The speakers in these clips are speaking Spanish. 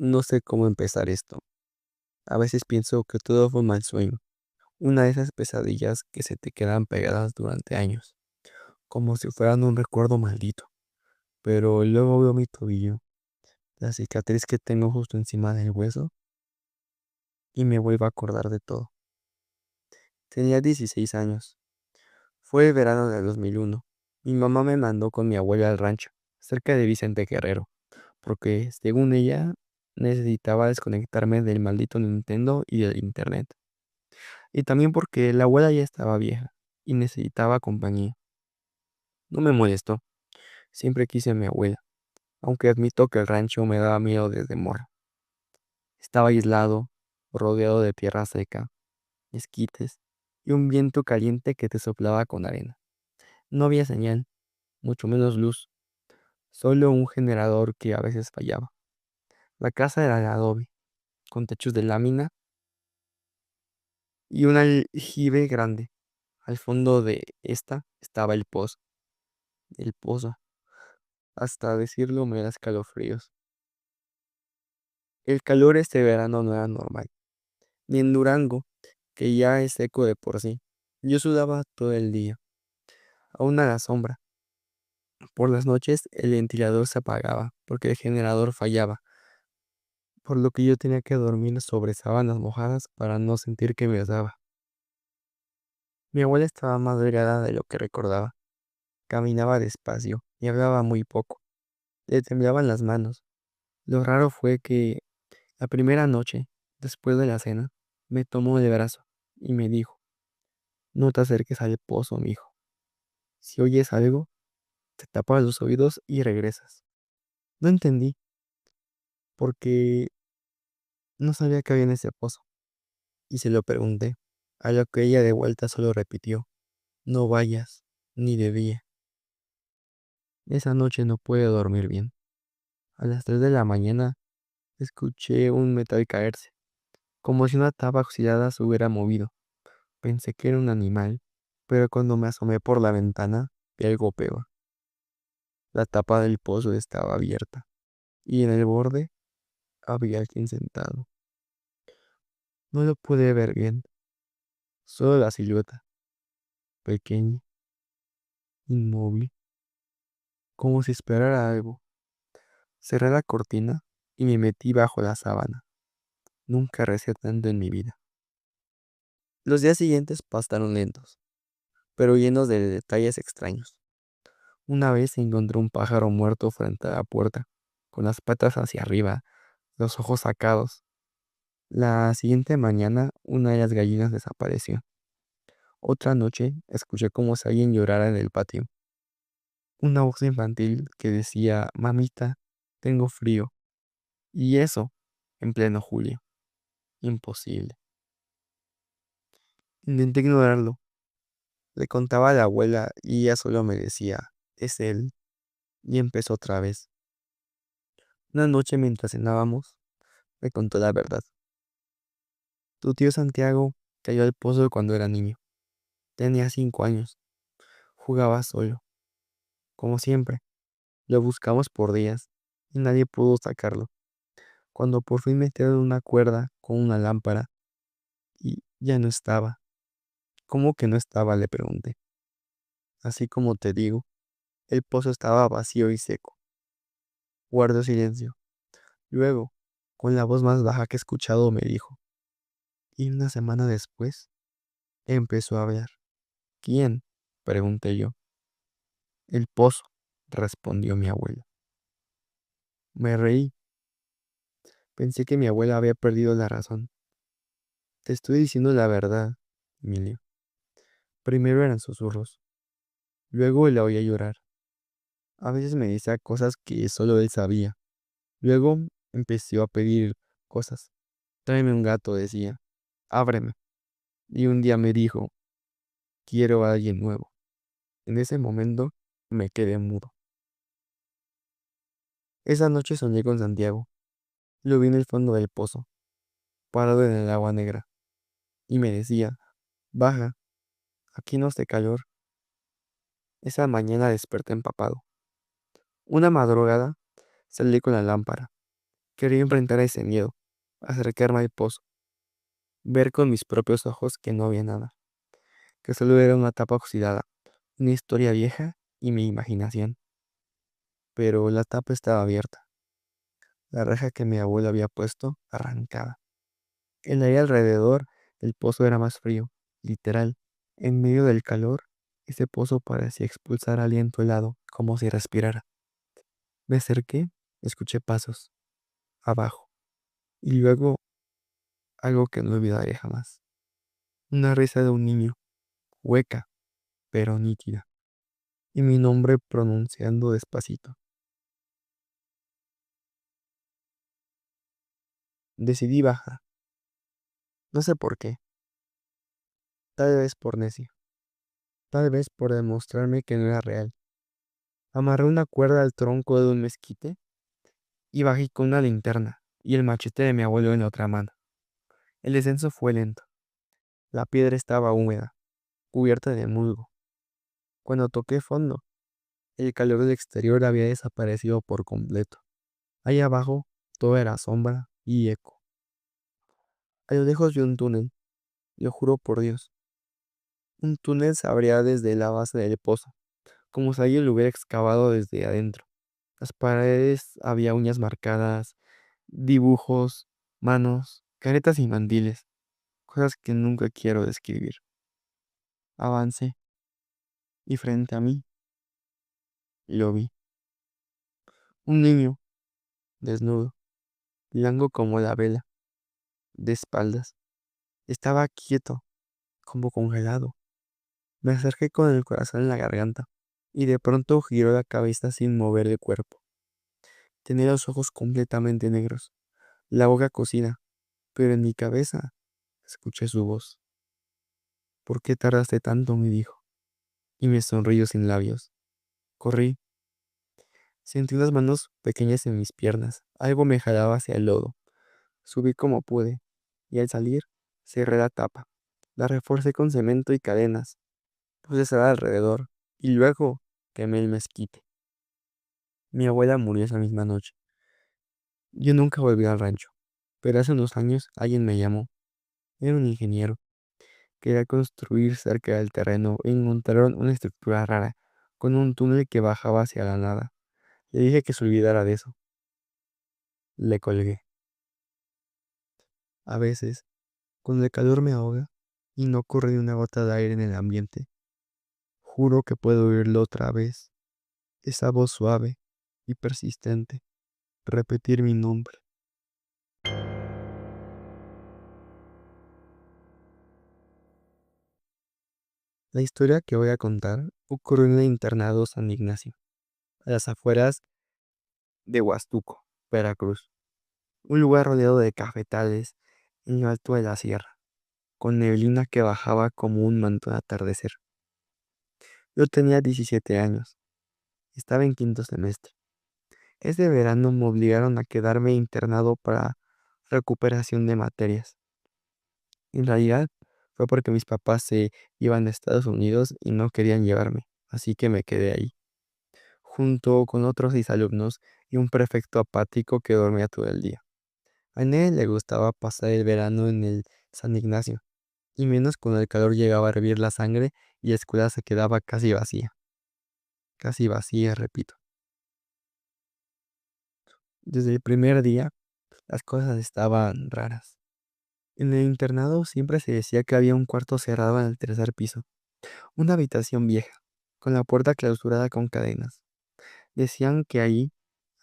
No sé cómo empezar esto. A veces pienso que todo fue un mal sueño, una de esas pesadillas que se te quedan pegadas durante años, como si fueran un recuerdo maldito. Pero luego veo mi tobillo, la cicatriz que tengo justo encima del hueso, y me vuelvo a acordar de todo. Tenía 16 años. Fue el verano del 2001. Mi mamá me mandó con mi abuela al rancho, cerca de Vicente Guerrero, porque, según ella, necesitaba desconectarme del maldito Nintendo y del internet. Y también porque la abuela ya estaba vieja y necesitaba compañía. No me molestó, siempre quise a mi abuela, aunque admito que el rancho me daba miedo desde mora. Estaba aislado, rodeado de tierra seca, esquites y un viento caliente que te soplaba con arena. No había señal, mucho menos luz, solo un generador que a veces fallaba. La casa era de adobe, con techos de lámina y un aljibe grande. Al fondo de esta estaba el pozo. El pozo, hasta decirlo me da escalofríos. El calor este verano no era normal, ni en Durango, que ya es seco de por sí. Yo sudaba todo el día, aún a la sombra. Por las noches el ventilador se apagaba porque el generador fallaba, por lo que yo tenía que dormir sobre sábanas mojadas para no sentir que me asaba. Mi abuela estaba más delgada de lo que recordaba. Caminaba despacio y hablaba muy poco. Le temblaban las manos. Lo raro fue que la primera noche, después de la cena, me tomó el brazo y me dijo: "No te acerques al pozo, mijo. Si oyes algo, te tapas los oídos y regresas". No entendí, porque no sabía que había en ese pozo, y se lo pregunté, a lo que ella de vuelta solo repitió: "No vayas, ni de día". Esa noche no pude dormir bien. A las 3 de la mañana escuché un metal caerse, como si una tapa oxidada se hubiera movido. Pensé que era un animal, pero cuando me asomé por la ventana, vi algo peor. La tapa del pozo estaba abierta, y en el borde había alguien sentado. No lo pude ver bien, solo la silueta, pequeña, inmóvil, como si esperara algo. Cerré la cortina y me metí bajo la sábana. Nunca recé tanto en mi vida. Los días siguientes pasaron lentos, pero llenos de detalles extraños. Una vez encontré un pájaro muerto frente a la puerta, con las patas hacia arriba, los ojos sacados. La siguiente mañana, una de las gallinas desapareció. Otra noche, escuché como si alguien llorara en el patio. Una voz infantil que decía: "Mamita, tengo frío". Y eso, en pleno julio. Imposible. Intenté ignorarlo. Le contaba a la abuela y ella solo me decía: "Es él". Y empezó otra vez. Una noche mientras cenábamos, me contó la verdad. Tu tío Santiago cayó al pozo cuando era niño. Tenía 5 años. Jugaba solo, como siempre. Lo buscamos por días y nadie pudo sacarlo. Cuando por fin metieron una cuerda con una lámpara y ya no estaba. ¿Cómo que no estaba?, le pregunté. Así como te digo, el pozo estaba vacío y seco. Guardó silencio. Luego, con la voz más baja que he escuchado, me dijo. Y una semana después, empezó a hablar. ¿Quién?, pregunté yo. El pozo, respondió mi abuela. Me reí. Pensé que mi abuela había perdido la razón. Te estoy diciendo la verdad, Emilio. Primero eran susurros. Luego la oía llorar. A veces me decía cosas que solo él sabía. Luego empezó a pedir cosas. Tráeme un gato, decía. Ábreme. Y un día me dijo: quiero a alguien nuevo. En ese momento me quedé mudo. Esa noche soñé con Santiago. Lo vi en el fondo del pozo, parado en el agua negra. Y me decía: baja, aquí no hace calor. Esa mañana desperté empapado. Una madrugada salí con la lámpara. Quería enfrentar ese miedo, acercarme al pozo, ver con mis propios ojos que no había nada, que solo era una tapa oxidada, una historia vieja y mi imaginación. Pero la tapa estaba abierta, la reja que mi abuelo había puesto arrancada. El aire alrededor del pozo era más frío, literal. En medio del calor, ese pozo parecía expulsar aliento helado, como si respirara. Me acerqué, escuché pasos, abajo, y luego algo que no olvidaré jamás. Una risa de un niño, hueca, pero nítida, y mi nombre pronunciando despacito. Decidí bajar, no sé por qué, tal vez por necio, tal vez por demostrarme que no era real. Amarré una cuerda al tronco de un mezquite y bajé con una linterna y el machete de mi abuelo en la otra mano. El descenso fue lento. La piedra estaba húmeda, cubierta de musgo. Cuando toqué fondo, el calor del exterior había desaparecido por completo. Ahí abajo, todo era sombra y eco. A lo lejos vi un túnel, lo juro por Dios. Un túnel se abría desde la base del pozo, como si alguien lo hubiera excavado desde adentro. Las paredes había uñas marcadas, dibujos, manos, caretas y mandiles, cosas que nunca quiero describir. Avancé y frente a mí lo vi. Un niño, desnudo, blanco como la vela, de espaldas. Estaba quieto, como congelado. Me acerqué con el corazón en la garganta y de pronto giró la cabeza sin mover el cuerpo. Tenía los ojos completamente negros, la boca cocida, pero en mi cabeza escuché su voz. ¿Por qué tardaste tanto? Me dijo, y me sonrió sin labios. Corrí, sentí unas manos pequeñas en mis piernas, algo me jalaba hacia el lodo. Subí como pude, y al salir, cerré la tapa. La reforcé con cemento y cadenas, puse sal alrededor, y luego quemé el mezquite. Mi abuela murió esa misma noche. Yo nunca volví al rancho, pero hace unos años alguien me llamó. Era un ingeniero. Quería construir cerca del terreno y encontraron una estructura rara, con un túnel que bajaba hacia la nada. Le dije que se olvidara de eso. Le colgué. A veces, cuando el calor me ahoga y no corre ni una gota de aire en el ambiente, juro que puedo oírlo otra vez, esa voz suave y persistente, repetir mi nombre. La historia que voy a contar ocurrió en el internado San Ignacio, a las afueras de Huastuco, Veracruz, un lugar rodeado de cafetales en lo alto de la sierra, con neblina que bajaba como un manto de atardecer. Yo tenía 17 años, estaba en quinto semestre. Ese verano me obligaron a quedarme internado para recuperación de materias. En realidad fue porque mis papás se iban a Estados Unidos y no querían llevarme, así que me quedé ahí, junto con otros 6 alumnos y un prefecto apático que dormía todo el día. A nadie le gustaba pasar el verano en el San Ignacio, y menos cuando el calor llegaba a hervir la sangre y la escuela se quedaba casi vacía, repito. Desde el primer día, las cosas estaban raras. En el internado siempre se decía que había un cuarto cerrado en el tercer piso, una habitación vieja, con la puerta clausurada con cadenas. Decían que allí,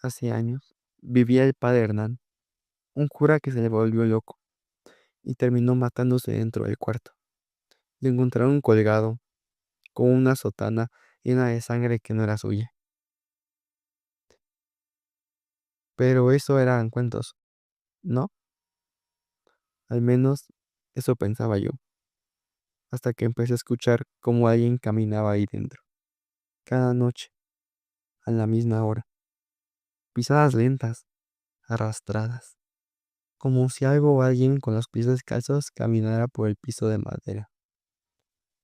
hace años, vivía el padre Hernán, un cura que se le volvió loco y terminó matándose dentro del cuarto. Le encontraron colgado, con una sotana llena de sangre que no era suya. Pero eso eran cuentos, ¿no? Al menos eso pensaba yo, hasta que empecé a escuchar cómo alguien caminaba ahí dentro, cada noche, a la misma hora, pisadas lentas, arrastradas, como si algo o alguien con los pies descalzos caminara por el piso de madera.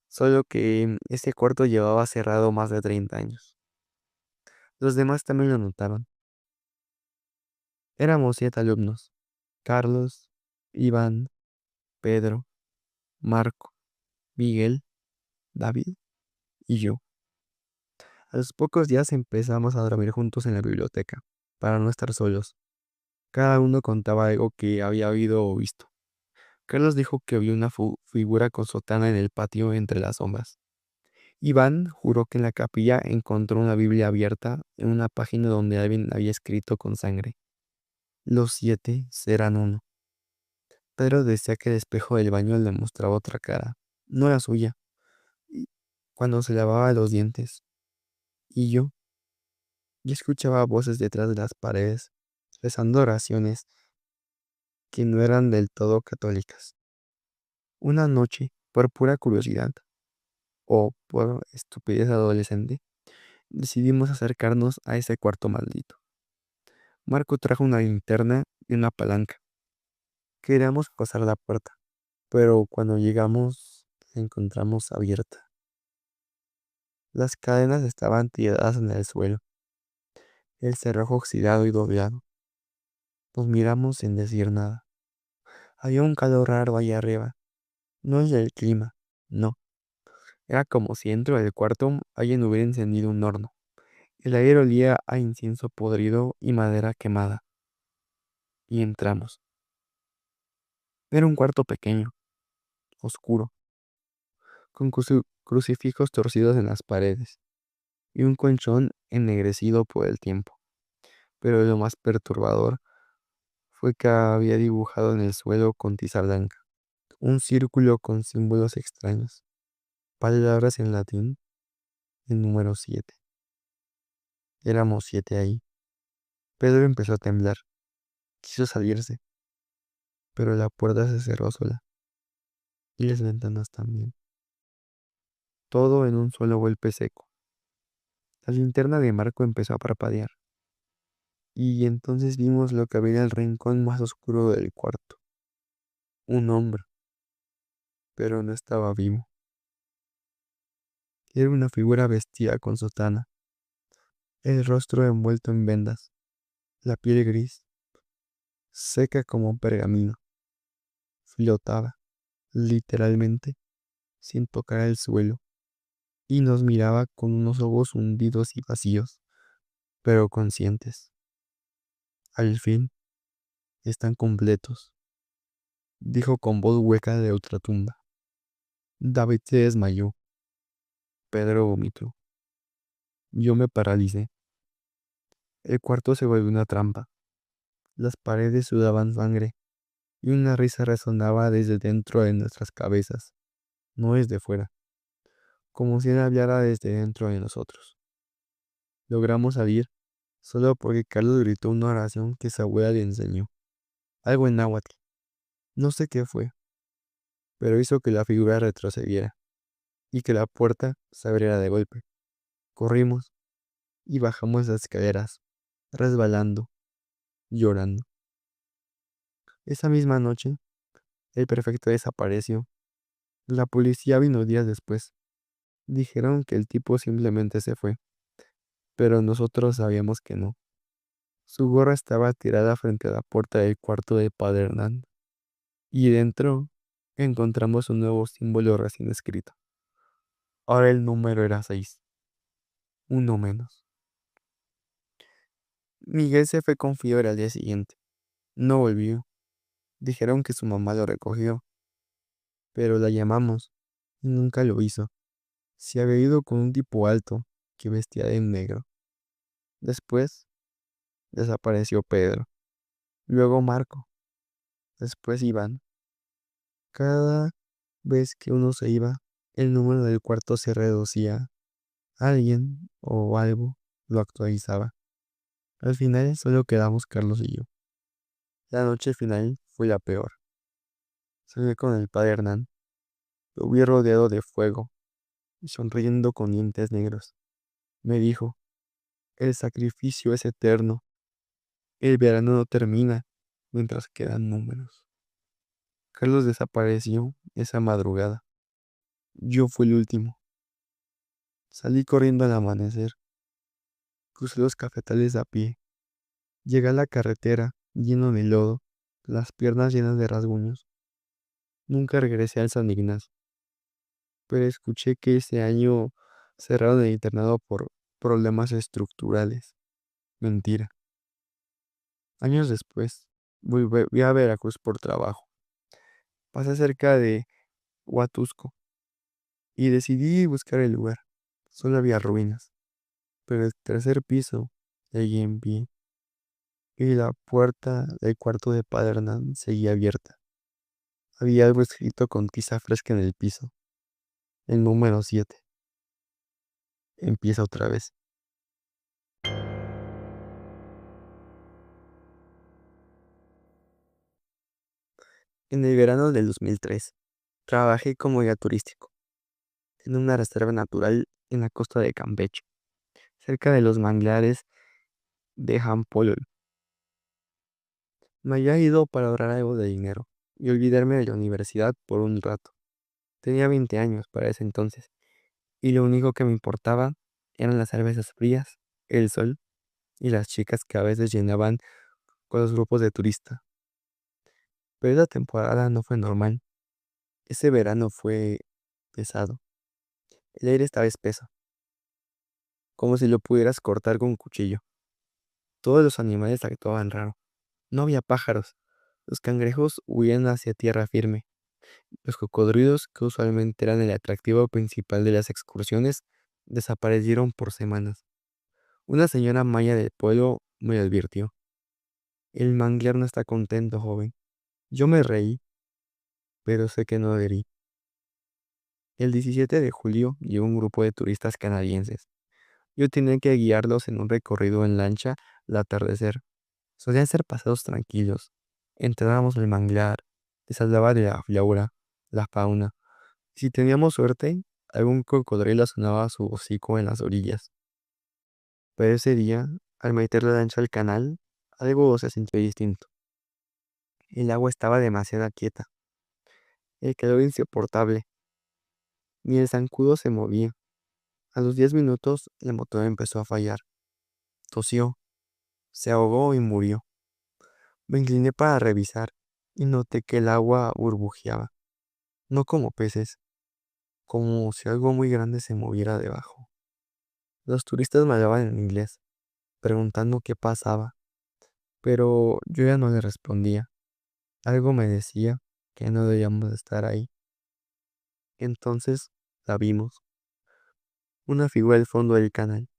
Solo que ese cuarto llevaba cerrado más de 30 años. Los demás también lo notaron. Éramos 7 alumnos: Carlos, Iván, Pedro, Marco, Miguel, David y yo. A los pocos días empezamos a dormir juntos en la biblioteca, para no estar solos. Cada uno contaba algo que había oído o visto. Carlos dijo que vio una figura con sotana en el patio entre las sombras. Iván juró que en la capilla encontró una Biblia abierta en una página donde alguien había escrito con sangre: los 7 serán uno. Pedro decía que el espejo del baño le mostraba otra cara, no la suya, y cuando se lavaba los dientes. Y yo escuchaba voces detrás de las paredes, rezando oraciones que no eran del todo católicas. Una noche, por pura curiosidad, o por estupidez adolescente, decidimos acercarnos a ese cuarto maldito. Marco trajo una linterna y una palanca. Queríamos pasar la puerta, pero cuando llegamos la encontramos abierta. Las cadenas estaban tiradas en el suelo, el cerrojo oxidado y doblado. Nos miramos sin decir nada. Había un calor raro allá arriba. No es del clima, no. Era como si dentro del cuarto alguien hubiera encendido un horno. El aire olía a incienso podrido y madera quemada. Y entramos. Era un cuarto pequeño, oscuro, con crucifijos torcidos en las paredes y un colchón ennegrecido por el tiempo. Pero lo más perturbador fue que había dibujado en el suelo con tiza blanca un círculo con símbolos extraños, palabras en latín, el número 7. Éramos 7 ahí. Pedro empezó a temblar, quiso salirse, pero la puerta se cerró sola y las ventanas también. Todo en un solo golpe seco. La linterna de Marco empezó a parpadear y entonces vimos lo que había en el rincón más oscuro del cuarto. Un hombre, pero no estaba vivo. Era una figura vestida con sotana, el rostro envuelto en vendas, la piel gris, seca como un pergamino. Flotaba, literalmente, sin tocar el suelo, y nos miraba con unos ojos hundidos y vacíos, pero conscientes. Al fin, están completos, dijo con voz hueca de ultratumba. David se desmayó. Pedro vomitó. Yo me paralicé. El cuarto se volvió una trampa. Las paredes sudaban sangre y una risa resonaba desde dentro de nuestras cabezas, no desde fuera, como si él hablara desde dentro de nosotros. Logramos salir solo porque Carlos gritó una oración que su abuela le enseñó, algo en náhuatl. No sé qué fue, pero hizo que la figura retrocediera y que la puerta se abriera de golpe. Corrimos y bajamos las escaleras, resbalando, llorando. Esa misma noche, el prefecto desapareció. La policía vino días después. Dijeron que el tipo simplemente se fue, pero nosotros sabíamos que no. Su gorra estaba tirada frente a la puerta del cuarto de Padre Hernán, y dentro encontramos un nuevo símbolo recién escrito. Ahora el número era 6, uno menos. Miguel se fue con fiebre al día siguiente. No volvió. Dijeron que su mamá lo recogió, pero la llamamos y nunca lo hizo. Se había ido con un tipo alto que vestía de negro. Después desapareció Pedro, luego Marco, después Iván. Cada vez que uno se iba, el número del cuarto se reducía. Alguien o algo lo actualizaba. Al final solo quedamos Carlos y yo. La noche final fue la peor. Salí con el padre Hernán. Lo vi rodeado de fuego y sonriendo con dientes negros. Me dijo: el sacrificio es eterno. El verano no termina mientras quedan números. Carlos desapareció esa madrugada. Yo fui el último. Salí corriendo al amanecer. Crucé los cafetales a pie. Llegué a la carretera lleno de lodo, las piernas llenas de rasguños. Nunca regresé al San Ignacio, pero escuché que ese año cerraron el internado por problemas estructurales. Mentira. Años después, volví a Veracruz por trabajo. Pasé cerca de Huatusco y decidí buscar el lugar. Solo había ruinas, pero el tercer piso seguía en pie y la puerta del cuarto de Padre Hernán seguía abierta. Había algo escrito con tiza fresca en el piso. El número 7. Empieza otra vez. En el verano del 2003, trabajé como guía turístico en una reserva natural en la costa de Campeche, cerca de los manglares de Jampolol. Me había ido para ahorrar algo de dinero y olvidarme de la universidad por un rato. Tenía 20 años para ese entonces, y lo único que me importaba eran las cervezas frías, el sol y las chicas que a veces llenaban con los grupos de turistas. Pero esa temporada no fue normal. Ese verano fue pesado. El aire estaba espeso, como si lo pudieras cortar con un cuchillo. Todos los animales actuaban raro. No había pájaros. Los cangrejos huían hacia tierra firme. Los cocodrilos, que usualmente eran el atractivo principal de las excursiones, desaparecieron por semanas. Una señora maya del pueblo me advirtió. El manglar no está contento, joven. Yo me reí, pero sé que no herí. El 17 de julio llegó un grupo de turistas canadienses. Yo tenía que guiarlos en un recorrido en lancha al atardecer. Solían ser paseos tranquilos. Entrábamos al manglar, les hablaba de la flora, la fauna. Si teníamos suerte, algún cocodrilo sonaba su hocico en las orillas. Pero ese día, al meter la lancha al canal, algo se sintió distinto. El agua estaba demasiado quieta, el calor insoportable, ni el zancudo se movía. A los 10 minutos, el motor empezó a fallar. Tosió, se ahogó y murió. Me incliné para revisar y noté que el agua burbujeaba, no como peces, como si algo muy grande se moviera debajo. Los turistas me hablaban en inglés, preguntando qué pasaba, pero yo ya no les respondía. Algo me decía que no debíamos estar ahí. Entonces la vimos, una figura al fondo del canal,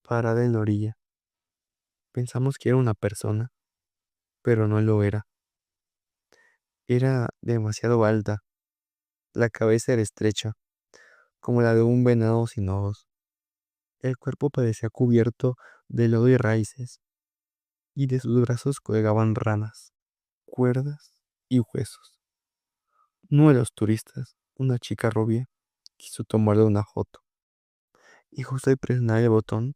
parada en la orilla. Pensamos que era una persona, pero no lo era. Era demasiado alta, la cabeza era estrecha, como la de un venado sin ojos. El cuerpo parecía cubierto de lodo y raíces, y de sus brazos colgaban ranas, cuerdas y huesos. Uno de los turistas, una chica rubia, quiso tomarle una foto, y justo al presionar el botón,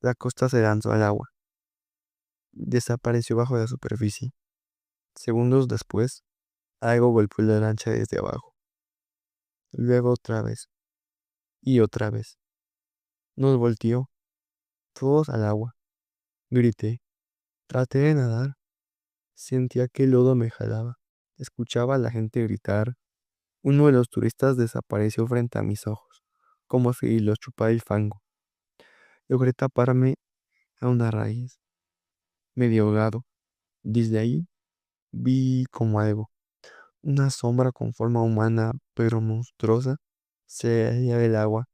la costa se lanzó al agua. Desapareció bajo la superficie. Segundos después, algo golpeó la lancha desde abajo. Luego otra vez, y otra vez. Nos volteó, todos al agua. Grité, traté de nadar. Sentía que el lodo me jalaba. Escuchaba a la gente gritar. Uno de los turistas desapareció frente a mis ojos, como si lo chupara el fango. Logré taparme a una raíz, medio ahogado. Desde ahí vi como algo, una sombra con forma humana pero monstruosa, se salía del agua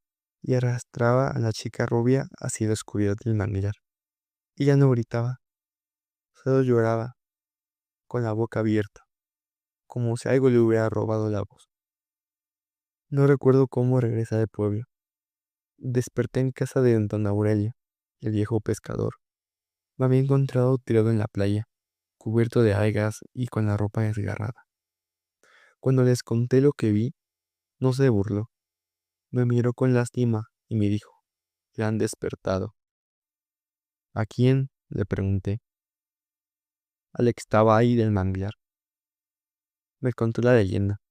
y arrastraba a la chica rubia hacia la oscuridad del manglar. Ella no gritaba, solo lloraba, con la boca abierta, como si algo le hubiera robado la voz. No recuerdo cómo regresé al pueblo. Desperté en casa de don Aurelio, el viejo pescador. Me había encontrado tirado en la playa, cubierto de algas y con la ropa desgarrada. Cuando les conté lo que vi, no se burló. Me miró con lástima y me dijo, le han despertado. ¿A quién? Le pregunté. Al que estaba ahí del manglar. Me contó la leyenda.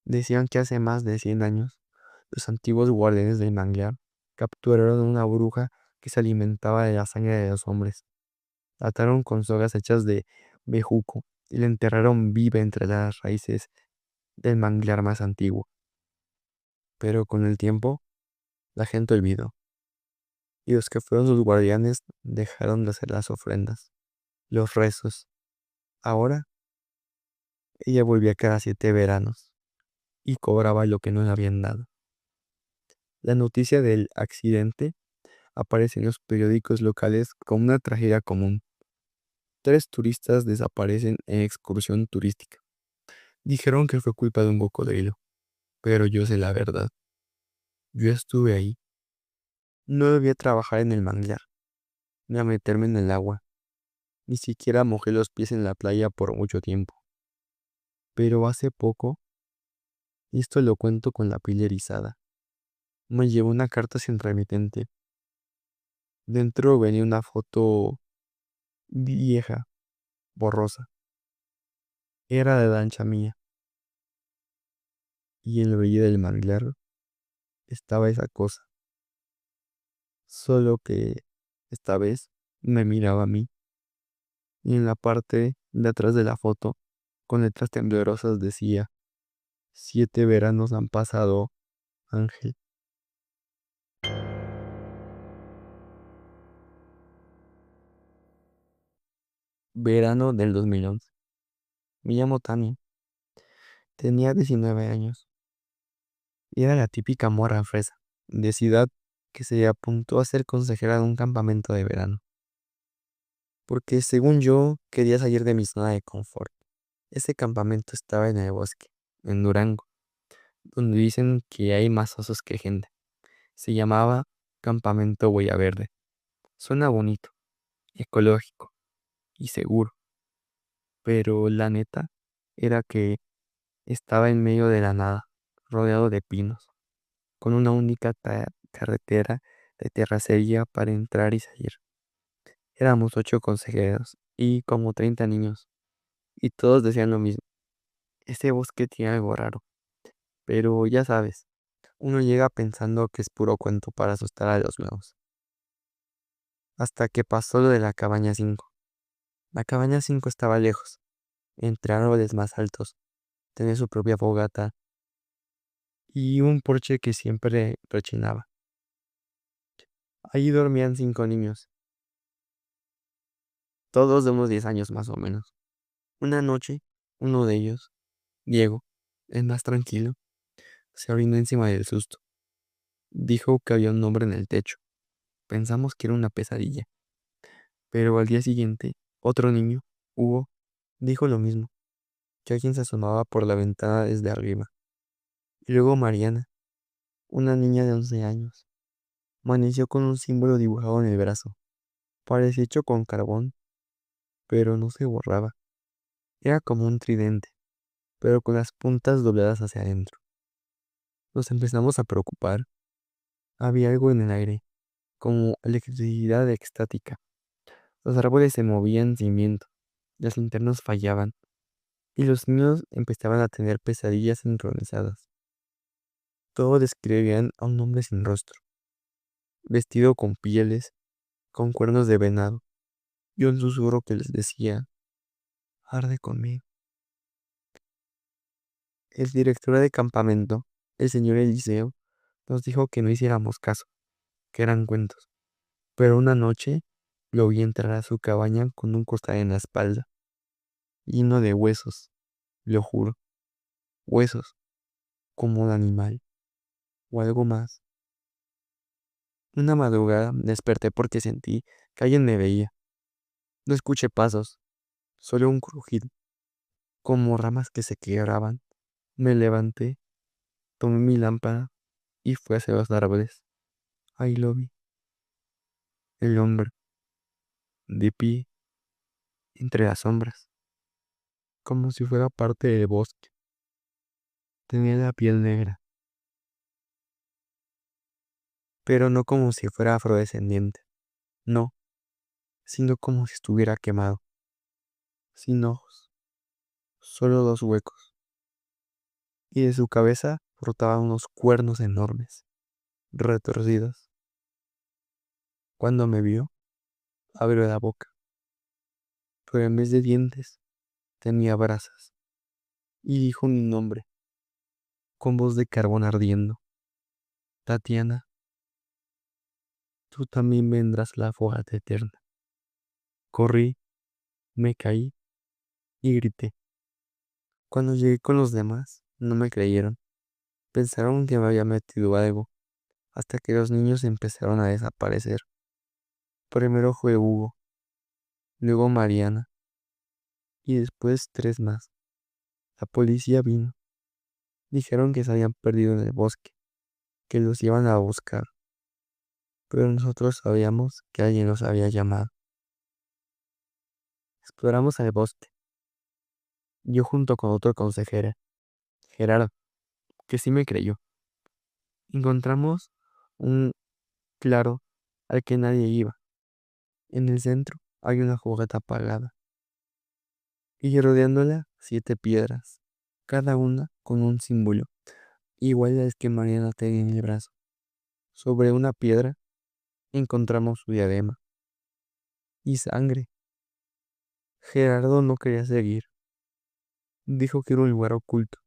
Decían que hace más de 100 años, los antiguos guardianes del manglar capturaron una bruja que se alimentaba de la sangre de los hombres. La ataron con sogas hechas de bejuco y la enterraron viva entre las raíces del manglar más antiguo. Pero con el tiempo, la gente olvidó, y los que fueron sus guardianes dejaron de hacer las ofrendas, los rezos. Ahora, ella volvía cada 7 veranos y cobraba lo que no le habían dado. La noticia del accidente aparece en los periódicos locales como una tragedia común. 3 turistas desaparecen en excursión turística. Dijeron que fue culpa de un cocodrilo, pero yo sé la verdad. Yo estuve ahí. No debía trabajar en el manglar, ni a meterme en el agua. Ni siquiera mojé los pies en la playa por mucho tiempo. Pero hace poco, y esto lo cuento con la piel erizada, me llevó una carta sin remitente. Dentro venía una foto vieja, borrosa. Era de lancha mía, y en la orilla del manglar estaba esa cosa. Solo que esta vez me miraba a mí, y en la parte de atrás de la foto, con letras temblorosas decía: 7 veranos han pasado, Ángel. Verano del 2011. Me llamo Tania. Tenía 19 años y era la típica morra fresa de ciudad que se apuntó a ser consejera de un campamento de verano. Porque según yo quería salir de mi zona de confort. Ese campamento estaba en el bosque, en Durango, donde dicen que hay más osos que gente. Se llamaba Campamento Huella Verde. Suena bonito, ecológico y seguro, pero la neta era que estaba en medio de la nada, rodeado de pinos, con una única carretera de terracería para entrar y salir. Éramos 8 consejeros y como 30 niños, y todos decían lo mismo: ese bosque tiene algo raro, pero ya sabes, uno llega pensando que es puro cuento para asustar a los nuevos. Hasta que pasó lo de la cabaña 5. La cabaña 5 estaba lejos, entre árboles más altos, tenía su propia fogata y un porche que siempre rechinaba. Allí dormían 5 niños, todos de unos 10 años más o menos. Una noche, uno de ellos, Diego, el más tranquilo, se orinó encima del susto. Dijo que había un nombre en el techo. Pensamos que era una pesadilla. Pero al día siguiente, otro niño, Hugo, dijo lo mismo, que alguien se asomaba por la ventana desde arriba. Y luego Mariana, una niña de 11 años, amaneció con un símbolo dibujado en el brazo. Parecía hecho con carbón, pero no se borraba. Era como un tridente, pero con las puntas dobladas hacia adentro. Nos empezamos a preocupar. Había algo en el aire, como electricidad estática. Los árboles se movían sin viento, las linternas fallaban, y los niños empezaban a tener pesadillas sincronizadas. Todos describían a un hombre sin rostro, vestido con pieles, con cuernos de venado, y un susurro que les decía: arde conmigo. El director de campamento, el señor Eliseo, nos dijo que no hiciéramos caso, que eran cuentos. Pero una noche lo vi entrar a su cabaña con un costal en la espalda, lleno de huesos, lo juro, huesos, como de animal, o algo más. Una madrugada desperté porque sentí que alguien me veía. No escuché pasos, solo un crujido, como ramas que se quebraban. Me levanté, tomé mi lámpara y fui hacia los árboles. Ahí lo vi, el hombre, de pie, entre las sombras, como si fuera parte del bosque. Tenía la piel negra, pero no como si fuera afrodescendiente, no, sino como si estuviera quemado, sin ojos, solo 2 huecos, y de su cabeza brotaban unos cuernos enormes, retorcidos. Cuando me vio, abrió la boca, pero en vez de dientes tenía brasas, y dijo mi nombre, con voz de carbón ardiendo. Tatiana, tú también vendrás a la fogata eterna. Corrí, me caí y grité. Cuando llegué con los demás, no me creyeron. Pensaron que me había metido algo, hasta que los niños empezaron a desaparecer. Primero fue Hugo, luego Mariana, y después tres más. La policía vino. Dijeron que se habían perdido en el bosque, que los iban a buscar, pero nosotros sabíamos que alguien los había llamado. Exploramos el bosque, yo junto con otro consejero, Gerardo, que sí me creyó. Encontramos un claro al que nadie iba. En el centro hay una fogata apagada y rodeándola 7 piedras, cada una con un símbolo, igual al que Mariana tenía en el brazo. Sobre una piedra encontramos su diadema y sangre. Gerardo no quería seguir. Dijo que era un lugar oculto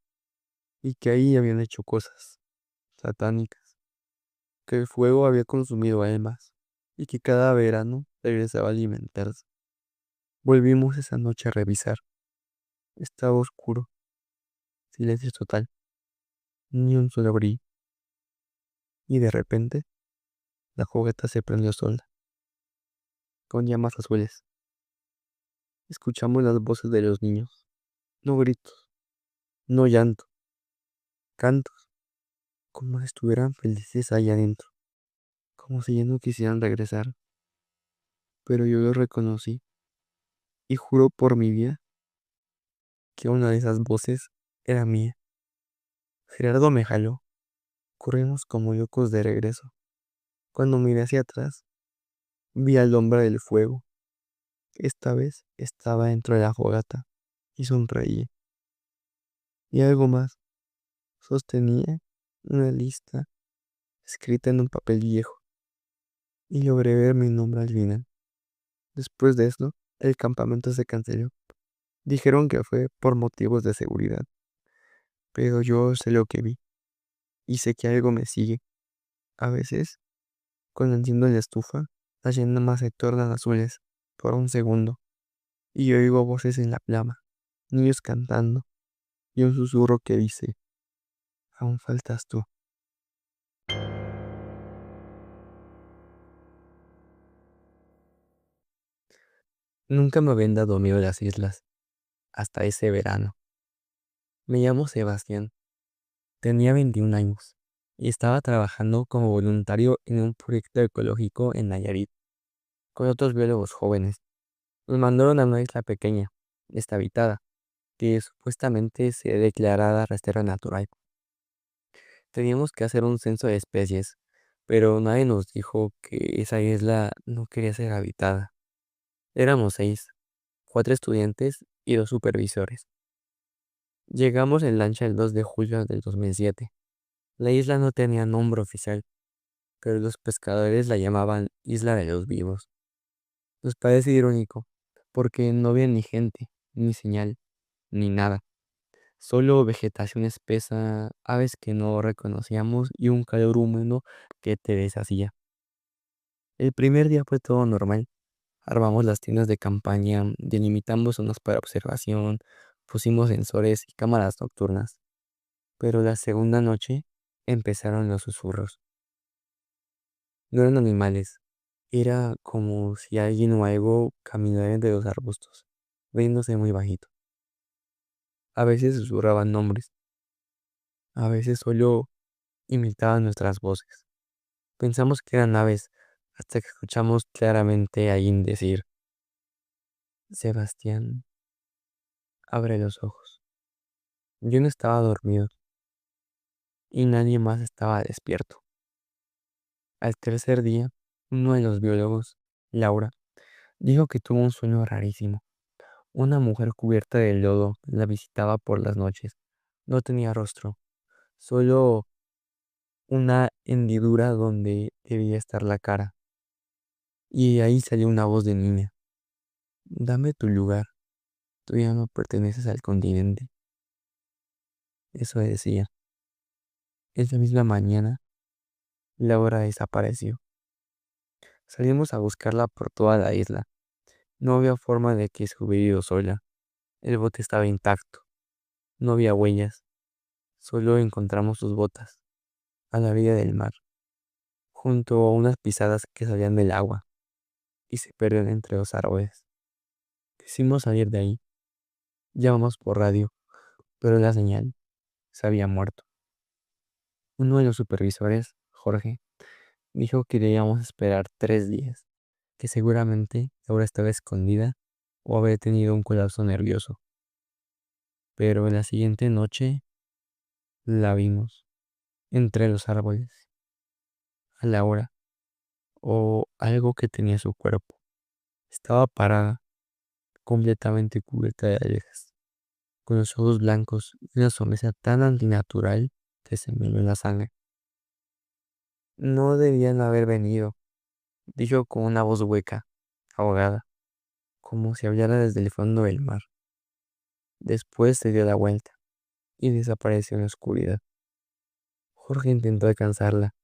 y que ahí habían hecho cosas satánicas, que el fuego había consumido almas y que cada verano regresaba a alimentarse. Volvimos esa noche a revisar. Estaba oscuro, silencio total, ni un solo brillo, y de repente la fogata se prendió sola, con llamas azules. Escuchamos las voces de los niños, no gritos, no llanto, cantos, como si estuvieran felices allá adentro, como si ya no quisieran regresar. Pero yo los reconocí y juro por mi vida que una de esas voces era mía. Gerardo me jaló, corrimos como locos de regreso. Cuando miré hacia atrás, vi al hombre del fuego. Esta vez estaba dentro de la fogata y sonreí. Y algo más, sostenía una lista escrita en un papel viejo y logré ver mi nombre al final. Después de eso, el campamento se canceló. Dijeron que fue por motivos de seguridad, pero yo sé lo que vi y sé que algo me sigue. A veces, cuando enciendo la estufa, las llamas se tornan azules por un segundo y yo oigo voces en la plama, niños cantando y un susurro que dice, aún faltas tú. Nunca me habían dado miedo las islas, hasta ese verano. Me llamo Sebastián, tenía 21 años y estaba trabajando como voluntario en un proyecto ecológico en Nayarit, con otros biólogos jóvenes. Nos mandaron a una isla pequeña, deshabitada, que supuestamente se declarada reserva natural. Teníamos que hacer un censo de especies, pero nadie nos dijo que esa isla no quería ser habitada. Éramos 6, 4 estudiantes y 2 supervisores. Llegamos en lancha el 2 de julio del 2007. La isla no tenía nombre oficial, pero los pescadores la llamaban Isla de los Vivos. Nos parece irónico, porque no había ni gente, ni señal, ni nada. Solo vegetación espesa, aves que no reconocíamos y un calor húmedo que te deshacía. El primer día fue todo normal. Armamos las tiendas de campaña, delimitamos zonas para observación, pusimos sensores y cámaras nocturnas. Pero la segunda noche empezaron los susurros. No eran animales, era como si alguien o algo caminara entre los arbustos, viéndose muy bajito. A veces susurraban nombres, a veces solo imitaban nuestras voces. Pensamos que eran aves, hasta que escuchamos claramente a alguien decir, Sebastián, abre los ojos. Yo no estaba dormido y nadie más estaba despierto. Al tercer día, uno de los biólogos, Laura, dijo que tuvo un sueño rarísimo. Una mujer cubierta de lodo la visitaba por las noches. No tenía rostro, solo una hendidura donde debía estar la cara. Y ahí salió una voz de niña. Dame tu lugar, tú ya no perteneces al continente. Eso decía. Esa misma mañana, Laura desapareció. Salimos a buscarla por toda la isla. No había forma de que se hubiera ido sola. El bote estaba intacto. No había huellas. Solo encontramos sus botas, a la orilla del mar, junto a unas pisadas que salían del agua y se perdían entre los árboles. Quisimos salir de ahí. Llamamos por radio, pero la señal se había muerto. Uno de los supervisores, Jorge, dijo que debíamos esperar 3 días, que seguramente Laura estaba escondida o había tenido un colapso nervioso. Pero la siguiente noche la vimos entre los árboles, a Laura, o algo que tenía su cuerpo. Estaba parada, completamente cubierta de algas, con los ojos blancos y una sonrisa tan antinatural que se me heló la sangre. No debían haber venido, dijo con una voz hueca, ahogada, como si hablara desde el fondo del mar. Después se dio la vuelta y desapareció en la oscuridad. Jorge intentó alcanzarla,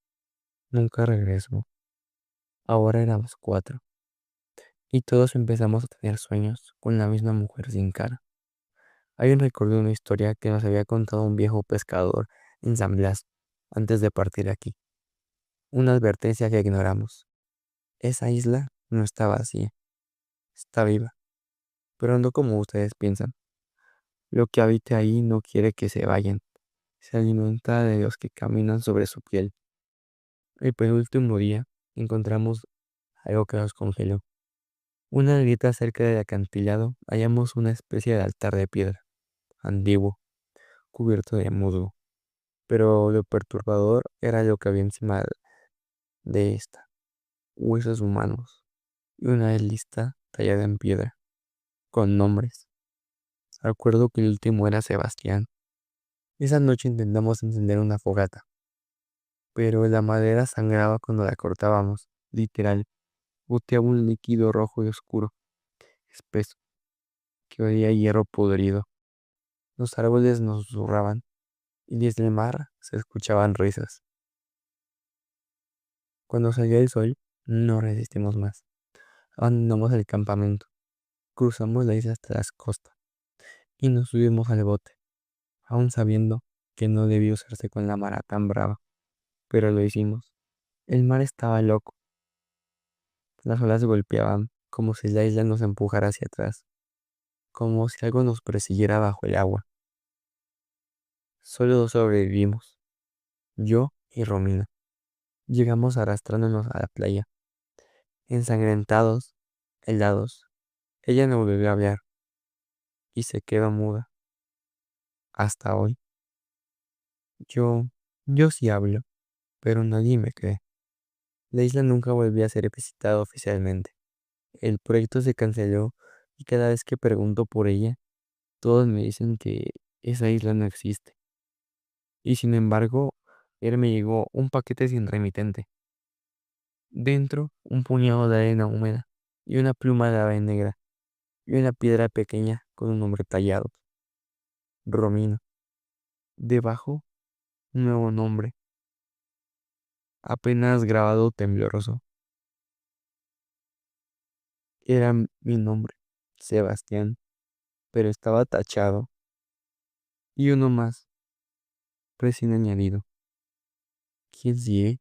nunca regresó. Ahora éramos 4, y todos empezamos a tener sueños con la misma mujer sin cara. Hay un recuerdo de una historia que nos había contado un viejo pescador en San Blas antes de partir aquí. Una advertencia que ignoramos. Esa isla no está vacía, está viva, pero no como ustedes piensan. Lo que habita ahí no quiere que se vayan. Se alimenta de los que caminan sobre su piel. El penúltimo día encontramos algo que nos congeló. Una grieta cerca del acantilado hallamos una especie de altar de piedra, antiguo, cubierto de musgo. Pero lo perturbador era lo que había encima de esta, huesos humanos y una lista tallada en piedra, con nombres. Recuerdo que el último era Sebastián. Esa noche intentamos encender una fogata, pero la madera sangraba cuando la cortábamos, literal, goteaba un líquido rojo y oscuro, espeso, que olía a hierro podrido. Los árboles nos susurraban y desde el mar se escuchaban risas. Cuando salió el sol, no resistimos más. Abandonamos el campamento, cruzamos la isla hasta las costas y nos subimos al bote, aún sabiendo que no debía usarse con la mara tan brava, pero lo hicimos. El mar estaba loco, las olas golpeaban como si la isla nos empujara hacia atrás, como si algo nos persiguiera bajo el agua. Solo 2 sobrevivimos, yo y Romina. Llegamos arrastrándonos a la playa, ensangrentados, helados. Ella no volvió a hablar y se quedó muda hasta hoy. Yo, yo sí hablo, pero nadie me cree. La isla nunca volvió a ser visitada oficialmente. El proyecto se canceló y cada vez que pregunto por ella, todos me dicen que esa isla no existe. Y sin embargo, ayer me llegó un paquete sin remitente. Dentro, un puñado de arena húmeda y una pluma de ave negra y una piedra pequeña con un nombre tallado, Romino. Debajo, un nuevo nombre, apenas grabado tembloroso. Era mi nombre, Sebastián, pero estaba tachado. Y uno más, recién añadido, Kinsey.